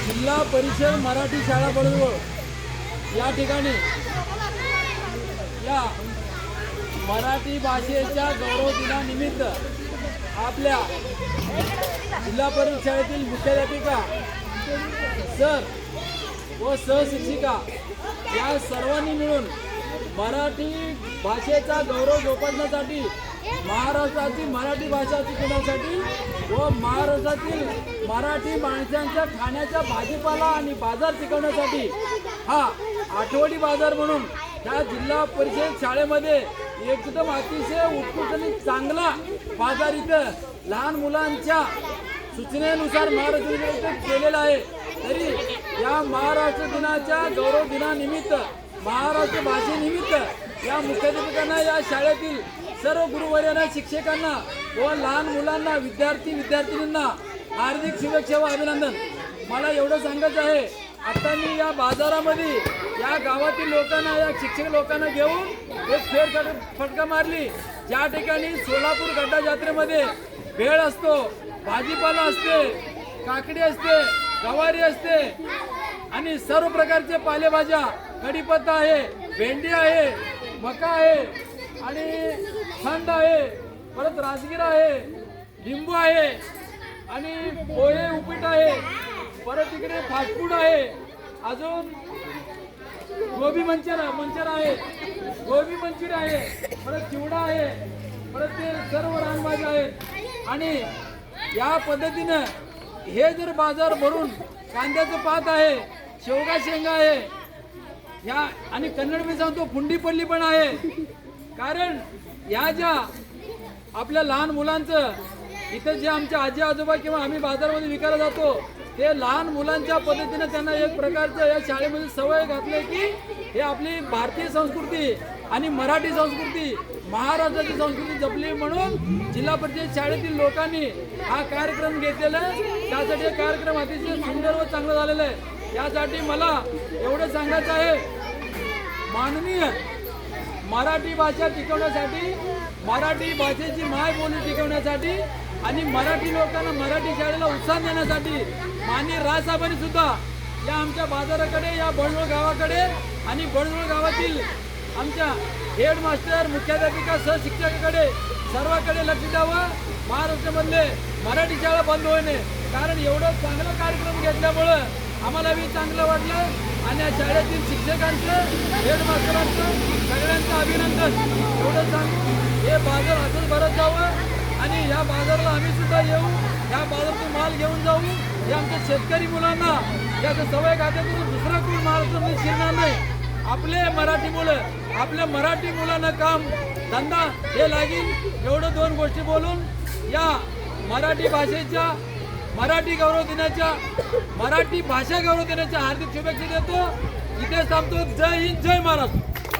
जिल्हा परिषद मराठी शाळा बळवळ या ठिकाणी या मराठी भाषेच्या गौरव दिनानिमित्त आपल्या जिल्हा परिषद शाळेतील मुख्याध्यापिका सर व सहशिक्षिका या सर्वांनी मिळून मराठी भाषेचा गौरव जोपासण्यासाठी महाराष्ट्राची मराठी भाषा टिकवण्यासाठी व महाराष्ट्रातील मराठी माणसांच्या खाण्याचा भाजीपाला आणि बाजार टिकवण्यासाठी हा आठवडी बाजार म्हणून त्या जिल्हा परिषद शाळेमध्ये एकदम अतिशय उत्कृष्ट आणि चांगला बाजार इथं लहान मुलांच्या सूचनेनुसार महाराष्ट्र केलेला आहे। तरी या महाराष्ट्र दिनाच्या गौरव दिनानिमित्त महाराष्ट्र भाषेनिमित्त या मुख्याध्यापकांना या शाळेतील सर्व गुरुवर्यांना शिक्षकांना व लहान मुलांना विद्यार्थिनींना हार्दिक शुभेच्छा व अभिनंदन। मला एवढं सांगायचं आहे, आता मी या बाजारामध्ये या गावातील लोकांना या शिक्षक लोकांना घेऊन एक फटका मारली। ज्या ठिकाणी सोलापूर गड्डा जात्रेमध्ये भेळ असतो, भाजीपाला असते, काकडी असते, गवारी असते आणि सर्व प्रकारचे पालेभाज्या, कढीपत्ता आहे, भेंडी आहे, मका आहे आणि थंड आहे, परत राजगिरा आहे, लिंबू आहे आणि पोहे उपीट आहे, परत इकडे फास्ट फूड आहे, अजून गोबी मंचर आहे, गोबी मंचुरी आहे, परत चिवडा आहे, परत ते सर्व रानभाज्या आहेत। आणि या पद्धतीनं हे जर बाजार भरून कांद्याचं पात आहे, शेवगा शेंगा आहे, या आणि कन्नड मी सांगतो फुंडी पडली पण आहे। कारण या ज्या आपल्या लहान मुलांचं इथं जे आमच्या आजी आजोबा किंवा आम्ही बाजारामध्ये विकायला जातो ते लहान मुलांच्या पद्धतीने त्यांना एक प्रकारचं या शाळेमध्ये सवय घातली की हे आपली भारतीय संस्कृती आणि मराठी संस्कृती महाराष्ट्राची संस्कृती जपली म्हणून जिल्हा परिषद शाळेतील लोकांनी हा कार्यक्रम घेतलेला आहे। त्यासाठी हा कार्यक्रम अतिशय सुंदर व चांगला झालेला आहे। यासाठी मला एवढं सांगायचं आहे, माननीय मराठी भाषा टिकवण्यासाठी, मराठी भाषेची मायबोली टिकवण्यासाठी आणि मराठी लोकांना मराठी शाळेला उत्साह देण्यासाठी माननीय राजसाहेबांनी सुद्धा या आमच्या बाजाराकडे, या बळवळ गावाकडे आणि बळवळ गावातील आमच्या हेडमास्टर, मुख्याध्यापिका, सहशिक्षकाकडे सर्वांकडे लक्ष द्यावं। महाराष्ट्रामधले मराठी शाळा बंद होणे, कारण एवढं चांगला कार्यक्रम घेतल्यामुळं आम्हाला बी चांगलं वाटलं आणि या शाळेतील शिक्षकांचं, हेडमास्टरांचं सगळ्यांचं अभिनंदन। एवढं सांगून हे बाजार असंच भरत जावं आणि या बाजाराला आम्ही सुद्धा येऊ, या बाजारातून माल घेऊन जाऊ। हे आमच्या शेतकरी मुलांना याचं सवय घातल्यातून दुसरा कोण महाराष्ट्रामध्ये शिरणार नाही। आपले मराठी मुलं, आपल्या मराठी मुलांना काम धंदा हे लागेल, एवढं दोन गोष्टी बोलून या मराठी भाषेच्या, मराठी गौरव दिनाच्या, मराठी भाषा गौरव दिनाच्या हार्दिक शुभेच्छा देतो। इथे थांबतो। जय हिंद, जय महाराष्ट्र।